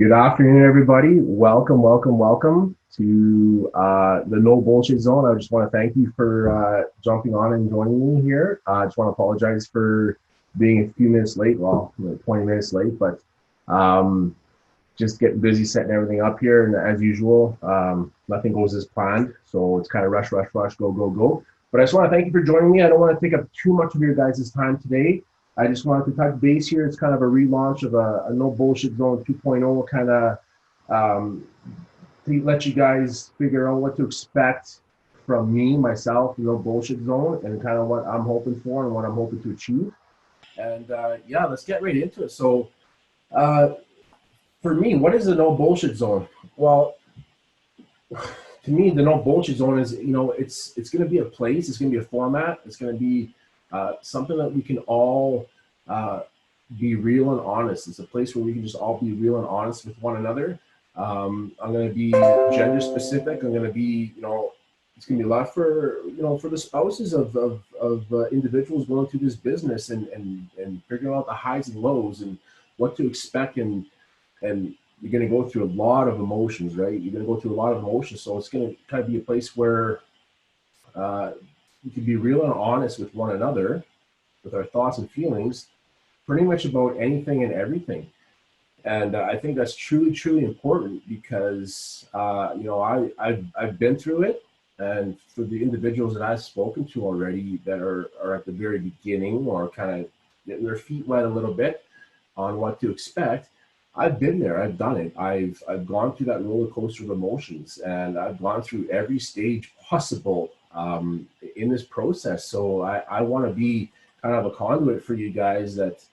Good afternoon, everybody. Welcome to the No Bullshit Zone. I just want to thank you for jumping on and joining me here. I just want to apologize for being a few minutes late, well, 20 minutes late, but um, just getting busy setting everything up here. And as usual, nothing goes as planned. So it's kind of rush, go. But I just want to thank you for joining me. I don't want to take up too much of your guys' time today. I just wanted to touch base here. It's kind of a relaunch of a No Bullshit Zone 2.0 kind of to let you guys figure out what to expect from me, myself, No Bullshit Zone, and kind of what I'm hoping for and what I'm hoping to achieve. And yeah, let's get right into it. So, uh, for me, what is the No Bullshit Zone? Well, to me, the No Bullshit Zone is, it's going to be a place, it's going to be a format, it's going to be something that we can all uh, be real and honest. It's a place where we can just all be real and honest with one another. I'm going to be gender specific. I'm going to be, it's going to be a lot for, for the spouses of individuals going through this business and figuring out the highs and lows and what to expect and you're going to go through a lot of emotions, right? You're going to go through a lot of emotions. So it's going to kind of be a place where we can be real and honest with one another, with our thoughts and feelings, pretty much about anything and everything. And I think that's truly important because, I've been through it. And for the individuals that I've spoken to already that are at the very beginning or kind of getting their feet wet a little bit on what to expect, I've been there. I've done it. I've gone through that roller coaster of emotions, and I've gone through every stage possible in this process. So I want to be kind of a conduit for you guys that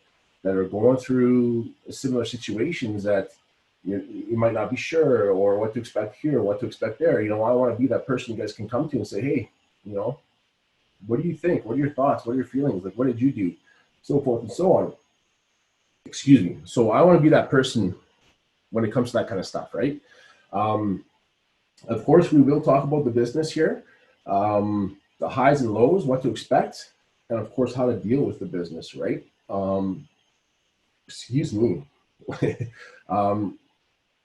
are going through similar situations that you might not be sure or what to expect here, what to expect there. I want to be that person you guys can come to and say, hey, what do you think? What are your thoughts? What are your feelings? Like, what did you do? So forth and so on. Excuse me. So I want to be that person when it comes to that kind of stuff, right? Um, of course, we will talk about the business here, the highs and lows, what to expect, and of course, how to deal with the business, right? Excuse me. um,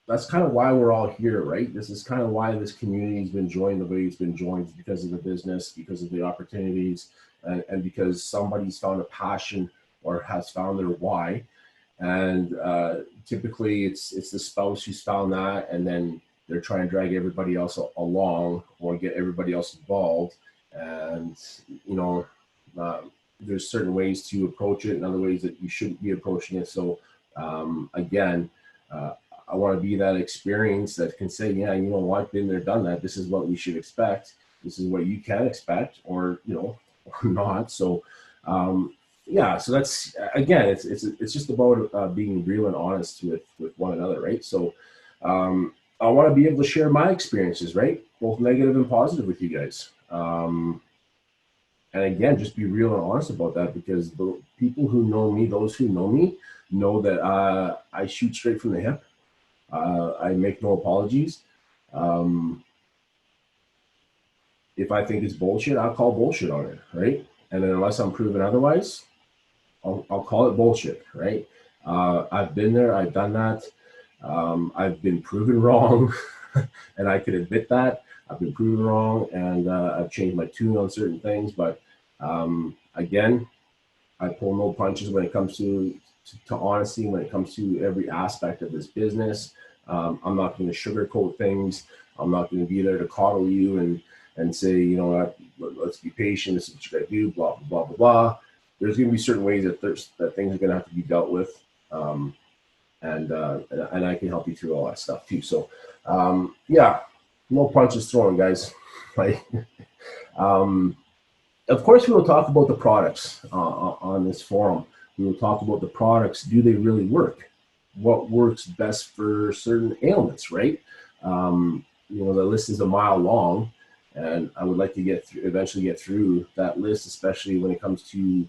that's kind of why we're all here, right? This is kind of why this community has been joined the way it's been joined, because of the business, because of the opportunities, and because somebody's found a passion or has found their why. And typically it's the spouse who's found that, and then they're trying to drag everybody else along or get everybody else involved. And uh, there's certain ways to approach it and other ways that you shouldn't be approaching it. So again, I want to be that experience that can say, yeah, you know what, been there, done that. This is what we should expect. This is what you can expect, or or not. So yeah, so that's again, it's just about being real and honest with one another, right? So I want to be able to share my experiences, right, both negative and positive, with you guys. And again, just be real and honest about that, because the people who know me, those who know me, know that I shoot straight from the hip. I make no apologies. Um, if I think it's bullshit, I'll call bullshit on it, right? And then unless I'm proven otherwise, I'll call it bullshit, right? I've been there, I've done that. I've been proven wrong, and I can admit that. I've been proven wrong, and I've changed my tune on certain things. But again, I pull no punches when it comes to honesty, when it comes to every aspect of this business. I'm not going to sugarcoat things. I'm not going to be there to coddle you and say, let's be patient. This is what you got to do. Blah blah blah blah blah. There's going to be certain ways that things are going to have to be dealt with, and I can help you through all that stuff too. So yeah, no punches thrown, guys. Right. Of course, we will talk about the products on this forum. We will talk about the products. Do they really work? What works best for certain ailments, right? The list is a mile long, and I would like to eventually get through that list, especially when it comes to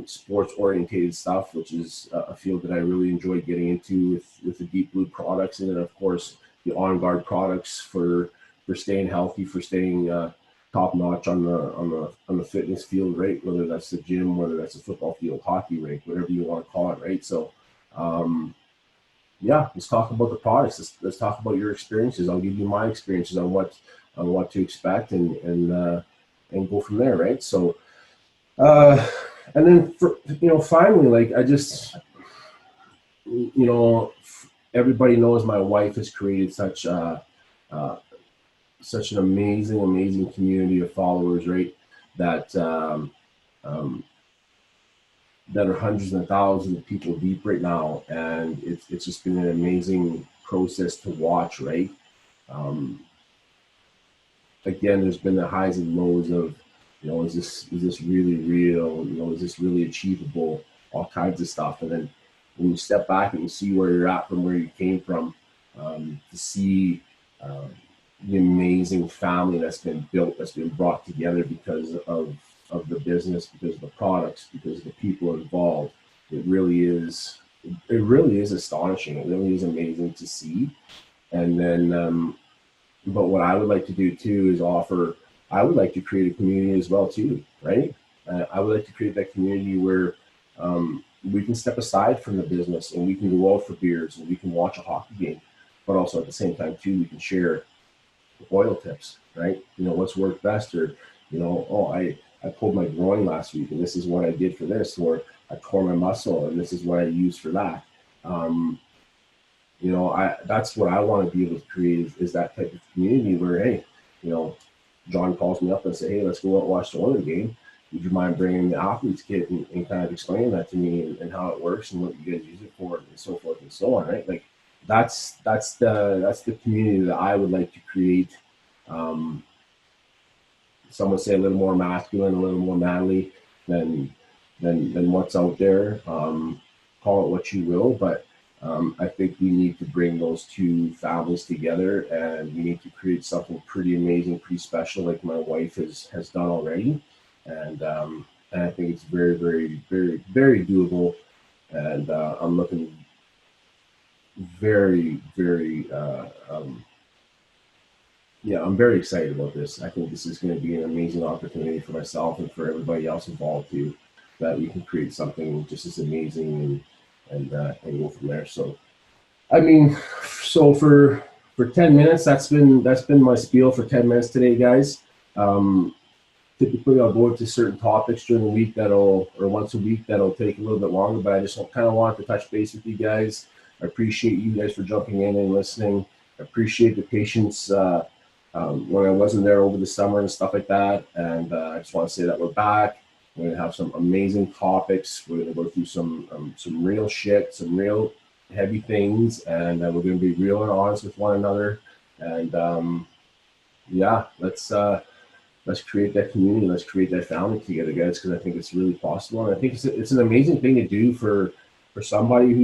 sports orientated stuff, which is a field that I really enjoy getting into with the Deep Blue products, and then of course the On Guard products for staying healthy, for staying top notch on the fitness field, right? Whether that's the gym, whether that's a football field, hockey rink, whatever you want to call it, right? So yeah, let's talk about the products. Let's talk about your experiences. I'll give you my experiences on what to expect, and go from there, right? So, uh, and then finally, like I just, everybody knows my wife has created uh, such an amazing community of followers, right? That um, that are hundreds and thousands of people deep right now, and it's just been an amazing process to watch, right? Um, Again, there's been the highs and lows of, is this really real? Is this really achievable? All kinds of stuff, and then when you step back and you see where you're at from where you came from, to see um, the amazing family that's been built, that's been brought together because of the business, because of the products, because of the people involved. It really is. It really is astonishing. It really is amazing to see. And then, but what I would like to do too is offer. I would like to create a community as well too, right? I would like to create that community where we can step aside from the business and we can go out for beers and we can watch a hockey game, but also at the same time too, we can share oil tips, right? What's worked best, or oh, I pulled my groin last week and this is what I did for this, or I tore my muscle and this is what I used for that. Um, that's what I want to be able to create is that type of community where, hey, you know, John calls me up and say, hey, let's go out and watch the Oilers game. Would you mind bringing the athletes kit and kind of explaining that to me and how it works and what you guys use it for and so forth and so on, right? Like that's the community that I would like to create. Um, some would say a little more masculine, a little more manly than than what's out there. Call it what you will, but I think we need to bring those two families together, and we need to create something pretty amazing, pretty special, like my wife has done already, and I think it's very doable, and I'm looking very yeah, I'm very excited about this. I think this is going to be an amazing opportunity for myself and for everybody else involved too, that we can create something just as amazing and go from there. So, I mean, so for 10 minutes, that's been my spiel for 10 minutes today, guys. Um, Typically, I'll go into certain topics during the week or once a week that'll take a little bit longer, but I just kind of wanted to touch base with you guys. I appreciate you guys for jumping in and listening. I appreciate the patience when I wasn't there over the summer and stuff like that. And I just want to say that we're back. We're going to have some amazing topics. We're going to go through some real shit, some real heavy things, and we're going to be real and honest with one another. And yeah, let's create that community. Let's create that family together, guys, because I think it's really possible. And I think it's an amazing thing to do for somebody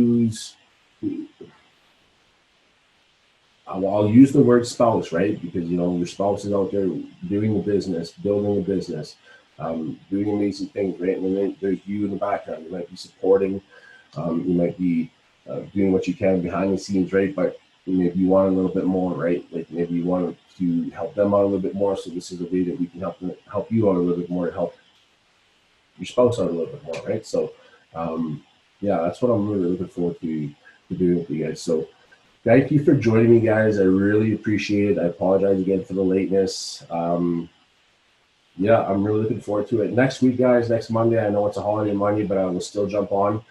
I'll use the word spouse, right? Because your spouse is out there doing the business, building a business, doing amazing things, right? And then there's you in the background. You might be supporting, you might be doing what you can behind the scenes, right? But maybe you want a little bit more, right? Like maybe you want to help them out a little bit more. So this is a way that we can help you out a little bit more, to help your spouse out a little bit more, right? So yeah, that's what I'm really looking forward to doing with you guys. So thank you for joining me, guys. I really appreciate it. I apologize again for the lateness. Yeah, I'm really looking forward to it. Next week, guys, next Monday, I know it's a holiday Monday, but I will still jump on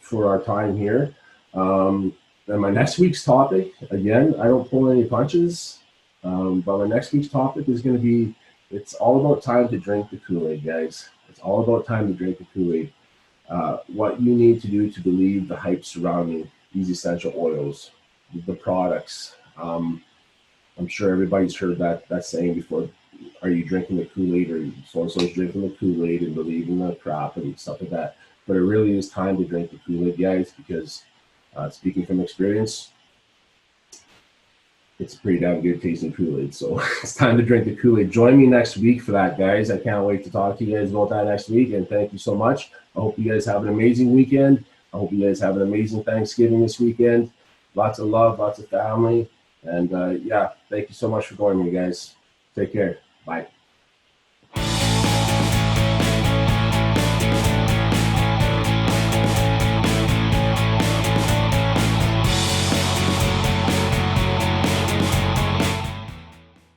for our time here. And my next week's topic, again, I don't pull any punches, but my next week's topic is going to be, it's all about time to drink the Kool-Aid, guys. It's all about time to drink the Kool-Aid. What you need to do to believe the hype surrounding these essential oils, the products. I'm sure everybody's heard that saying before. Are you drinking the Kool-Aid, or so-and-so's drinking the Kool-Aid and believing the crap and stuff like that? But it really is time to drink the Kool-Aid, guys, because speaking from experience, it's pretty damn good tasting Kool-Aid. So it's time to drink the Kool-Aid. Join me next week for that, guys. I can't wait to talk to you guys about that next week. And thank you so much. I hope you guys have an amazing weekend. I hope you guys have an amazing Thanksgiving this weekend. Lots of love, lots of family. And yeah, thank you so much for joining me, guys. Take care. Bye.